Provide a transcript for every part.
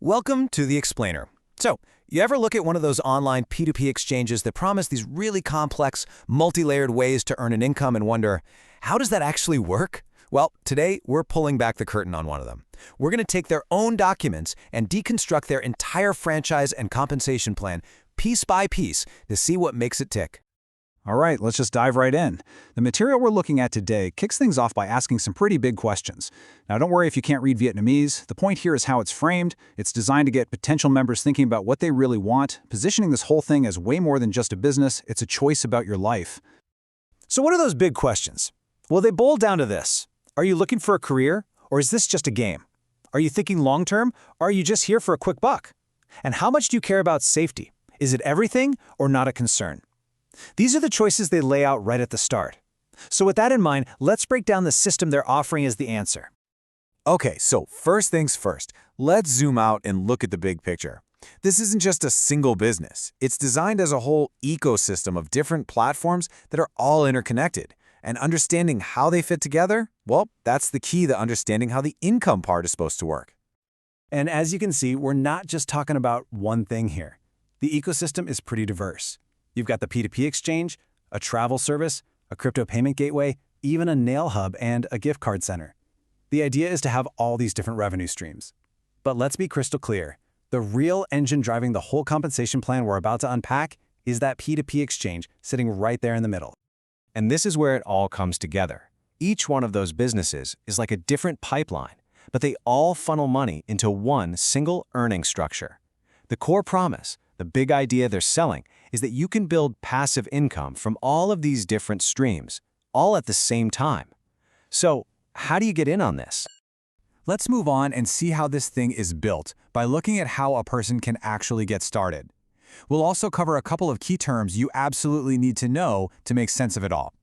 Welcome to The Explainer. So, you ever look at one of those online P2P exchanges that promise these really complex, multi-layered ways to earn an income and wonder, how does that actually work? Well, today we're pulling back the curtain on one of them. We're going to take their own documents and deconstruct their entire franchise and compensation plan piece by piece to see what makes it tick. All right, let's just dive right in. The material we're looking at today kicks things off by asking some pretty big questions. Now, don't worry if you can't read Vietnamese. The point here is how it's framed. It's designed to get potential members thinking about what they really want, positioning this whole thing as way more than just a business. It's a choice about your life. So what are those big questions? Well, they boil down to this. Are you looking for a career, or is this just a game? Are you thinking long-term, or are you just here for a quick buck? And how much do you care about safety? Is it everything, or not a concern? These are the choices they lay out right at the start. So with that in mind, let's break down the system they're offering as the answer. Okay, so first things first, let's zoom out and look at the big picture. This isn't just a single business. It's designed as a whole ecosystem of different platforms that are all interconnected. And understanding how they fit together, well, that's the key to understanding how the income part is supposed to work. And as you can see, we're not just talking about one thing here. The ecosystem is pretty diverse. You've got the P2P exchange, a travel service, a crypto payment gateway, even a nail hub and a gift card center. The idea is to have all these different revenue streams. But let's be crystal clear. The real engine driving the whole compensation plan we're about to unpack is that P2P exchange sitting right there in the middle. And this is where it all comes together. Each one of those businesses is like a different pipeline, but they all funnel money into one single earning structure. The core promise, the big idea they're selling, is that you can build passive income from all of these different streams, all at the same time. So, how do you get in on this? Let's move on and see how this thing is built by looking at how a person can actually get started. We'll also cover a couple of key terms you absolutely need to know to make sense of it all.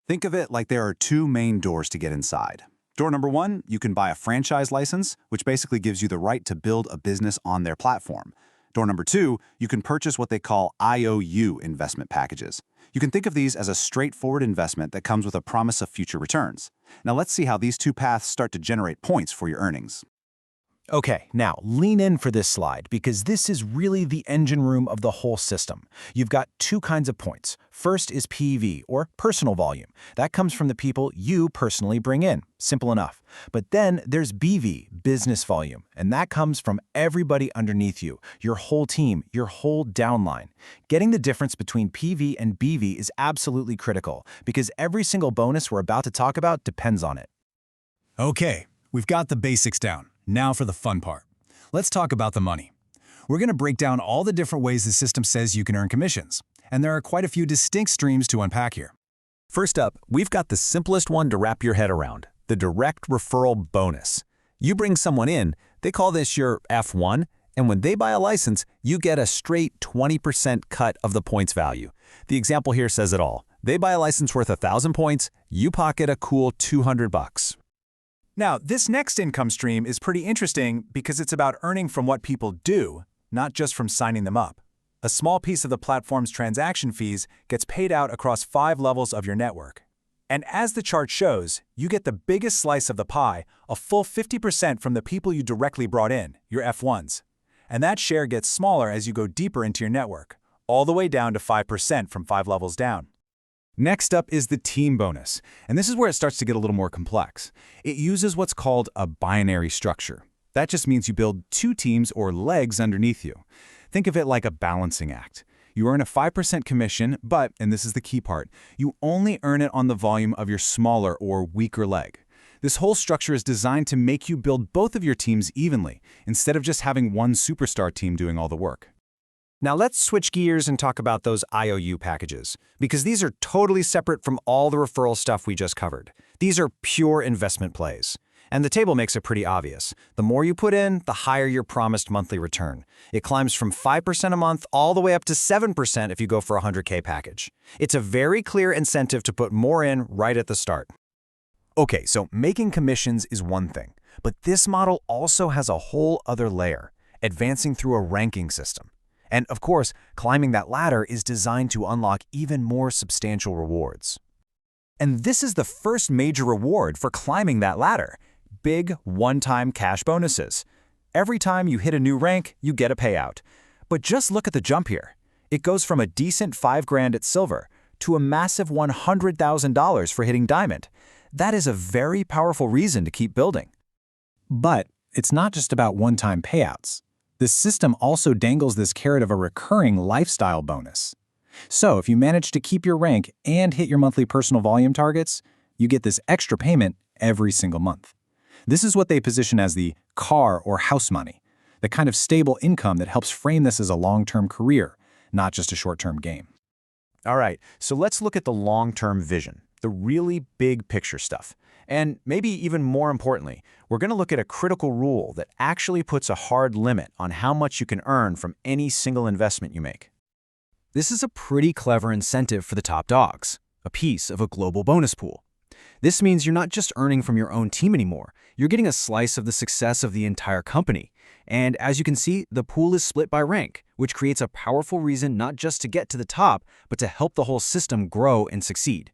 Think of it like there are two main doors to get inside. Door number one, you can buy a franchise license, which basically gives you the right to build a business on their platform. Door number two, you can purchase what they call IOU investment packages. You can think of these as a straightforward investment that comes with a promise of future returns. Now let's see how these two paths start to generate points for your earnings. Okay, now lean in for this slide because this is really the engine room of the whole system. You've got two kinds of points. First is PV, or personal volume. That comes from the people you personally bring in. Simple enough. But then there's BV, business volume, and that comes from everybody underneath you, your whole team, your whole downline. Getting the difference between PV and BV is absolutely critical because every single bonus we're about to talk about depends on it. Okay, we've got the basics down. Now for the fun part. Let's talk about the money. We're going to break down all the different ways the system says you can earn commissions, and there are quite a few distinct streams to unpack here. First up, we've got the simplest one to wrap your head around, the direct referral bonus. You bring someone in, they call this your F1, and when they buy a license, you get a straight 20% cut of the points value. The example here says it all. They buy a license worth 1,000 points, you pocket a cool $200. Now, this next income stream is pretty interesting because it's about earning from what people do, not just from signing them up. A small piece of the platform's transaction fees gets paid out across 5 levels of your network. And as the chart shows, you get the biggest slice of the pie, a full 50% from the people you directly brought in, your F1s. And that share gets smaller as you go deeper into your network, all the way down to 5% from 5 levels down. Next up is the team bonus, and this is where it starts to get a little more complex. It uses what's called a binary structure. That just means you build 2 teams or legs underneath you. Think of it like a balancing act. You earn a 5% commission, but, and this is the key part, you only earn it on the volume of your smaller or weaker leg. This whole structure is designed to make you build both of your teams evenly, instead of just having one superstar team doing all the work. Now let's switch gears and talk about those IOU packages, because these are totally separate from all the referral stuff we just covered. These are pure investment plays. And the table makes it pretty obvious. The more you put in, the higher your promised monthly return. It climbs from 5% a month all the way up to 7% if you go for a 100K package. It's a very clear incentive to put more in right at the start. Okay, so making commissions is one thing, but this model also has a whole other layer, advancing through a ranking system. And of course, climbing that ladder is designed to unlock even more substantial rewards. And this is the first major reward for climbing that ladder: big one-time cash bonuses. Every time you hit a new rank, you get a payout. But just look at the jump here. It goes from a decent $5,000 at silver to a massive $100,000 for hitting diamond. That is a very powerful reason to keep building. But it's not just about one-time payouts. The system also dangles this carrot of a recurring lifestyle bonus. So if you manage to keep your rank and hit your monthly personal volume targets, you get this extra payment every single month. This is what they position as the car or house money, the kind of stable income that helps frame this as a long-term career, not just a short-term game. All right, so let's look at the long-term vision, the really big picture stuff. And maybe even more importantly, we're going to look at a critical rule that actually puts a hard limit on how much you can earn from any single investment you make. This is a pretty clever incentive for the top dogs, a piece of a global bonus pool. This means you're not just earning from your own team anymore, you're getting a slice of the success of the entire company. And as you can see, the pool is split by rank, which creates a powerful reason not just to get to the top, but to help the whole system grow and succeed.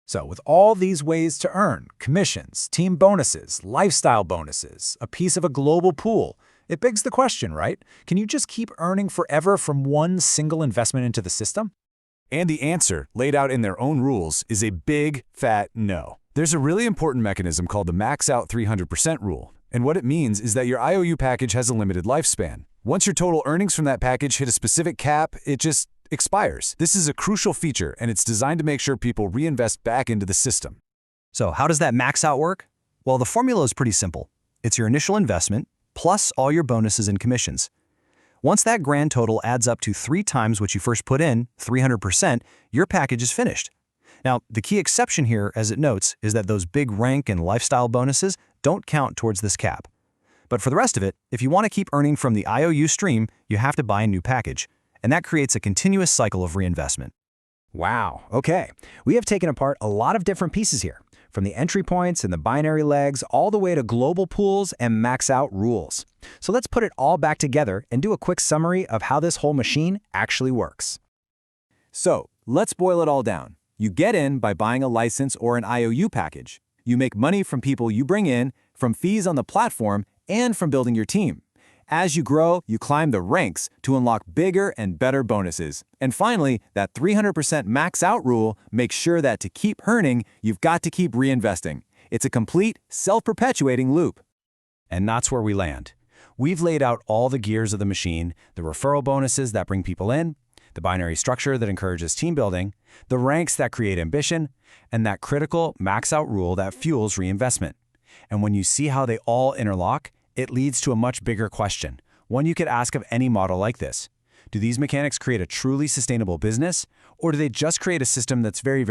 So with all these ways to earn, commissions, team bonuses, lifestyle bonuses, a piece of a global pool, it begs the question, right? Can you just keep earning forever from one single investment into the system? And the answer, laid out in their own rules, is a big, fat no. There's a really important mechanism called the max out 300% rule. And what it means is that your IOU package has a limited lifespan. Once your total earnings from that package hit a specific cap, it just expires. This is a crucial feature, and it's designed to make sure people reinvest back into the system. So how does that max out work? Well, the formula is pretty simple. It's your initial investment plus all your bonuses and commissions. Once that grand total adds up to 3 times what you first put in, 300%, your package is finished. Now, the key exception here, as it notes, is that those big rank and lifestyle bonuses don't count towards this cap. But for the rest of it, if you want to keep earning from the IOU stream, you have to buy a new package. And that creates a continuous cycle of reinvestment. Wow, okay. We have taken apart a lot of different pieces here, from the entry points and the binary legs all the way to global pools and max out rules. So let's put it all back together and do a quick summary of how this whole machine actually works. So let's boil it all down. You get in by buying a license or an IOU package. You make money from people you bring in, from fees on the platform, and from building your team. As you grow, you climb the ranks to unlock bigger and better bonuses. And finally, that 300% max out rule makes sure that to keep earning, you've got to keep reinvesting. It's a complete, self-perpetuating loop. And that's where we land. We've laid out all the gears of the machine, the referral bonuses that bring people in, the binary structure that encourages team building, the ranks that create ambition, and that critical max out rule that fuels reinvestment. And when you see how they all interlock, it leads to a much bigger question, one you could ask of any model like this. Do these mechanics create a truly sustainable business, or do they just create a system that's very